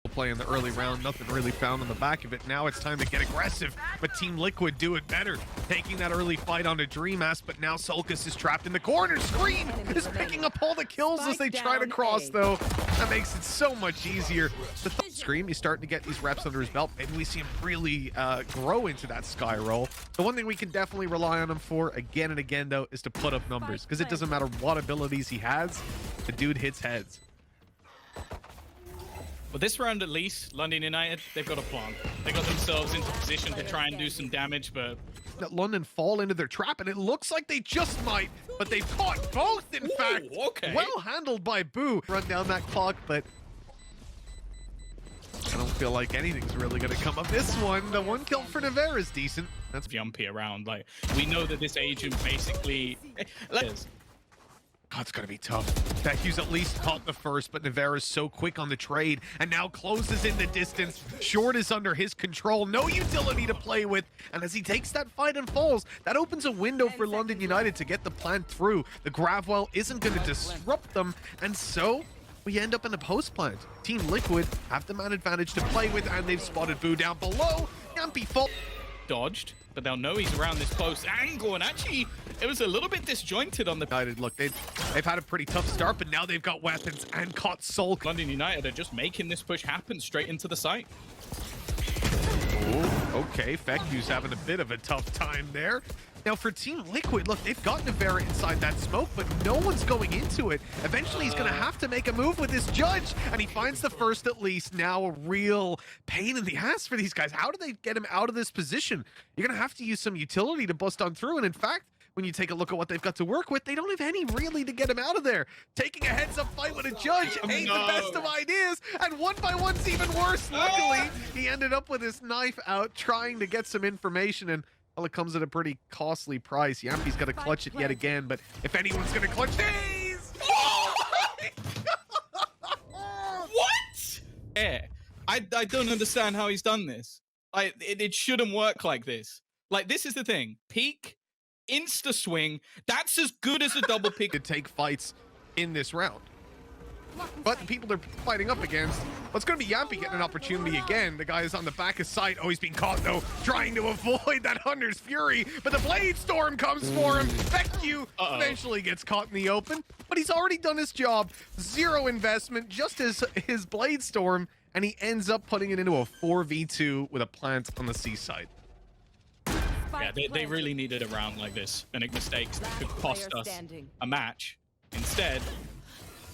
play in the early round, nothing really found on the back of it. Now it's time to get aggressive, but Team Liquid do it better, taking that early fight onto Dreamass, but now Sulcus is trapped in the corner. Scream is picking up all the kills as they try to cross, though. That makes it so much easier. Scream, he's starting to get these reps under his belt. Maybe we see him really grow into that sky roll. The one thing we can definitely rely on him for again and again, though, is to put up numbers, because it doesn't matter what abilities he has, the dude hits heads. Well, this round at least, London United, they've got a plan. They got themselves into position to try and do some damage, but... That London fall into their trap, and it looks like they just might, but they've caught both, in fact. Okay. Well handled by Boo. Run down that clock, but I don't feel like anything's really going to come of this one. The one kill for Nevera is decent. That's jumpy around. Like, we know that this agent basically... God, it's going to be tough. Becky's at least caught the first, but Nevera's so quick on the trade and now closes in the distance. Short is under his control. No utility to play with. And as he takes that fight and falls, that opens a window for London United to get the plant through. The Gravwell isn't going to disrupt them. And so we end up in a post plant. Team Liquid have the man advantage to play with, and they've spotted Boo down below. Yampy fall. Dodged, but they'll know he's around this close angle, and actually it was a little bit disjointed on the United. Look, they've had a pretty tough start, but now they've got weapons and caught Sulk. London United are just making this push happen straight into the site. Oh, okay, Feku's having a bit of a tough time there. Now for Team Liquid, look, they've got Nevera inside that smoke, but no one's going into it. Eventually, he's going to have to make a move with this Judge, and he finds the first at least. Now a real pain in the ass for these guys. How do they get him out of this position? You're going to have to use some utility to bust on through, and in fact, when you take a look at what they've got to work with, they don't have any really to get him out of there. Taking a heads-up fight with a Judge ain't the best of ideas, and one by one's even worse. Luckily, he ended up with his knife out, trying to get some information, and well, it comes at a pretty costly price. Yampy's got to clutch it yet again, but if anyone's going to clutch these... Oh my God! What? Yeah, I don't understand how he's done this. Like, it shouldn't work like this. Like, this is the thing. Peek, insta swing, that's as good as a double peek. To take fights in this round. But the people they're fighting up against, well, it's going to be Yampy getting an opportunity again. The guy is on the back of sight. Oh, he's being caught, though, trying to avoid that Hunter's Fury. But the Blade Storm comes for him. Feku eventually gets caught in the open, but he's already done his job. Zero investment, just as his Blade Storm, and he ends up putting it into a 4v2 with a plant on the seaside. Yeah, they really needed a round like this. Make mistakes that could cost us a match. Instead,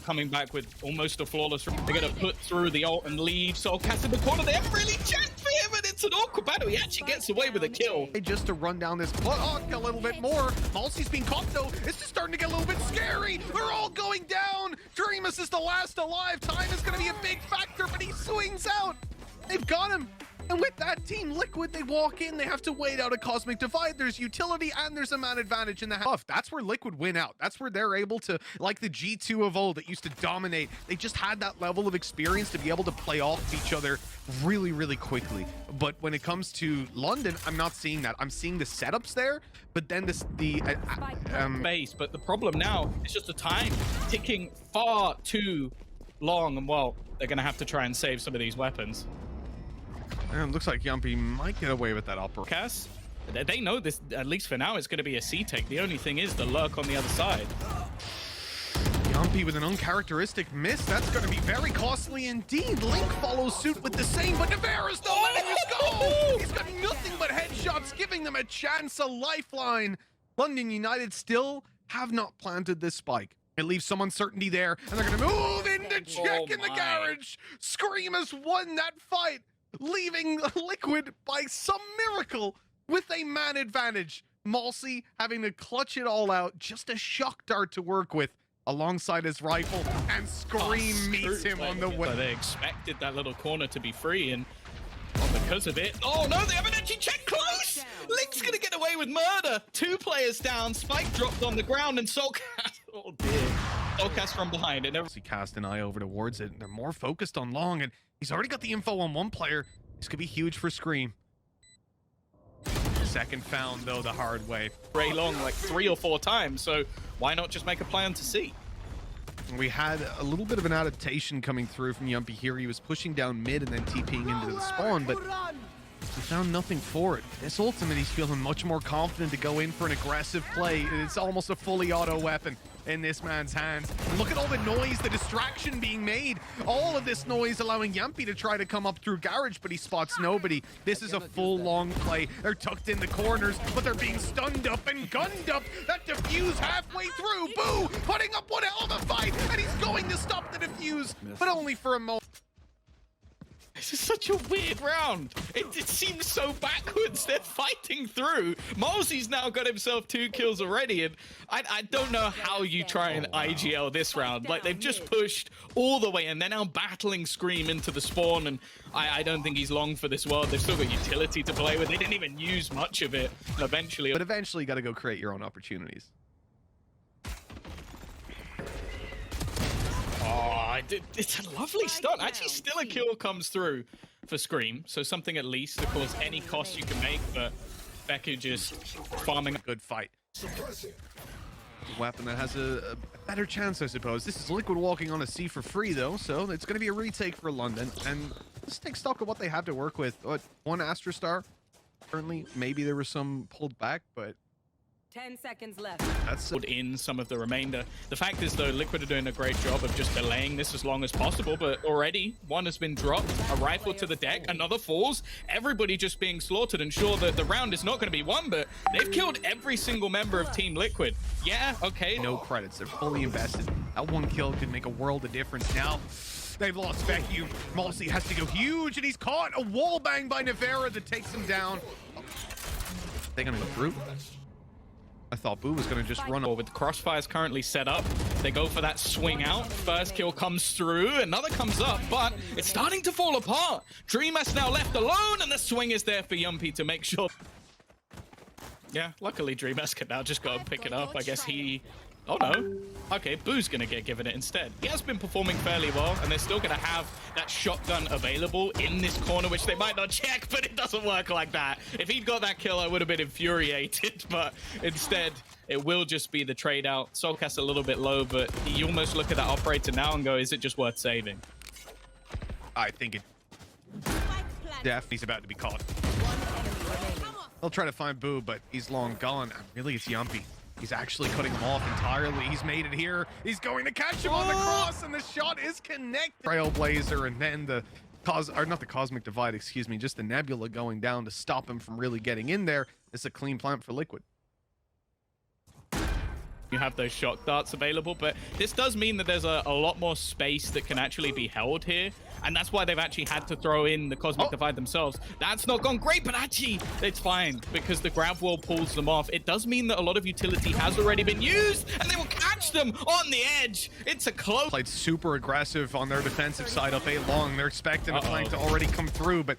coming back with almost a flawless. They're going to put through the ult and leave Soulcast in the corner. They haven't really checked for him, and it's an awkward battle. He actually gets away with a kill. Just to run down this clock a little bit more. Malcy's being caught, though. This is starting to get a little bit scary. They're all going down. Dreamus is the last alive. Time is going to be a big factor, but he swings out. They've got him. And with that, Team Liquid, they walk in, they have to wait out a Cosmic Divide. There's utility and there's a man advantage in the half. That's where Liquid win out. That's where they're able to, like the G2 of old that used to dominate. They just had that level of experience to be able to play off each other really, really quickly. But when it comes to London, I'm not seeing that. I'm seeing the setups there, but then base. But the problem now is just the time ticking far too long. And well, they're going to have to try and save some of these weapons. And it looks like Yampy might get away with that upper. Cass, they know this, at least for now, it's going to be a C-take. The only thing is the lurk on the other side. Yampy with an uncharacteristic miss. That's going to be very costly indeed. Link follows suit with the same, but Nevera's not letting us go. He's got nothing but headshots, giving them a chance, a lifeline. London United still have not planted this spike. It leaves some uncertainty there, and they're going to move into check in the garage. Scream has won that fight, leaving Liquid by some miracle with a man advantage. Malcy having to clutch it all out, just a shock dart to work with alongside his rifle, and Scream meets him on the way. So they expected that little corner to be free, and well, because of it, oh no, they haven't actually checked close. Link's gonna get away with murder. 2 players down, Spike dropped on the ground, and Soulcast, oh dear, Soulcast from behind. And he cast an eye over towards it, and they're more focused on Long, and he's already got the info on one player. This could be huge for Scream. Second found, though, the hard way. Ray Long like 3 or 4 times, so why not just make a play on to C? We had a little bit of an adaptation coming through from Yumpy here. He was pushing down mid and then TPing into the spawn, but he found nothing for it. This ultimate, he's feeling much more confident to go in for an aggressive play. It's almost a fully auto weapon in this man's hands. And look at all the noise, the distraction being made. All of this noise allowing Yumpy to try to come up through garage, but he spots nobody. This is a full long play. They're tucked in the corners, but they're being stunned up and gunned up. That defuse halfway through. Boo! Putting up one hell of a fight, and he's going to stop the defuse, but only for a moment. This is such a weird round. It seems so backwards. They're fighting through. Malsey's now got himself 2 kills already, and I don't know how you try and IGL this round. Like, they've just pushed all the way, and they're now battling Scream into the spawn, and I don't think he's long for this world. They've still got utility to play with. They didn't even use much of it eventually. But eventually, you got to go create your own opportunities. Oh, it's a lovely stun. Actually, still a kill comes through for Scream. So something at least to cause any cost you can make, but Beku just farming. Good fight. Weapon that has a better chance, I suppose. This is Liquid walking on a C for free, though, so it's going to be a retake for London. And let's take stock of what they have to work with. What, 1 Astra Star currently? Maybe there was some pulled back, but 10 seconds left. That's in some of the remainder. The fact is, though, Liquid are doing a great job of just delaying this as long as possible, but already 1 has been dropped, a rifle to the deck, another falls, everybody just being slaughtered, and sure that the round is not going to be won, but they've killed every single member of Team Liquid. Yeah, okay. No credits, they're fully invested. That 1 kill could make a world of difference. Now they've lost Beku. Malsey has to go huge, and he's caught. A wall bang by Navera that takes him down. They're gonna go through. I thought Boo was going to just run. With the crossfires currently set up, they go for that swing out. First kill comes through, another comes up, but it's starting to fall apart. Dreamer's now left alone, and the swing is there for Yumpy to make sure. Yeah, luckily Dreamer's can now just go and pick it up. I guess he... Oh no. Okay, Boo's gonna get given it instead. He has been performing fairly well, and they're still gonna have that shotgun available in this corner, which they might not check, but it doesn't work like that. If he'd got that kill, I would have been infuriated, but instead, it will just be the trade out. Soulcast a little bit low, but you almost look at that operator now and go, is it just worth saving? I think it definitely is about to be caught. They'll try to find Boo, but he's long gone. Really, it's Yumpy. He's actually cutting him off entirely. He's made it here. He's going to catch him on the cross, and the shot is connected. Trailblazer, and then the not the Cosmic Divide, excuse me, just the Nebula going down to stop him from really getting in there. It's a clean plant for Liquid. You have those shock darts available, but this does mean that there's a lot more space that can actually be held here, and that's why they've actually had to throw in the Cosmic Divide themselves. That's not gone great, but actually it's fine because the grab wall pulls them off. It does mean that a lot of utility has already been used, and they will catch them on the edge. It's a close. Played super aggressive on their defensive side up A long. They're expecting a flank to already come through, but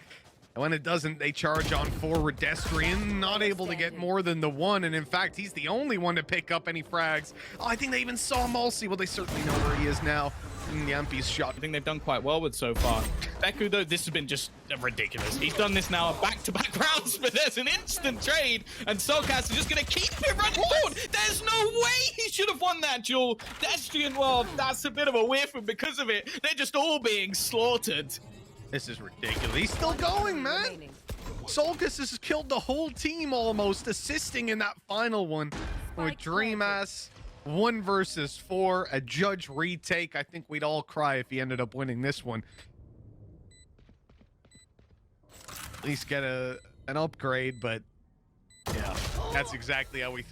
when it doesn't, they charge on forward. Destrian not able to get more than the 1, and in fact, he's the only one to pick up any frags. Oh, I think they even saw Malsey. Well, they certainly know where he is now. And Yumpy's shot. I think they've done quite well with so far. Beku, though, this has been just ridiculous. He's done this now back-to-back rounds, but there's an instant trade, and Soulcast is just going to keep it running forward. There's no way he should have won that duel. Destrian, well, that's a bit of a whiff, and because of it, they're just all being slaughtered. This is ridiculous. He's still going, man. Soulcast has killed the whole team almost, assisting in that final one with Dreamass. 1 versus 4, a judge retake. I think we'd all cry if he ended up winning this one. At least get an upgrade, but yeah, that's exactly how we felt.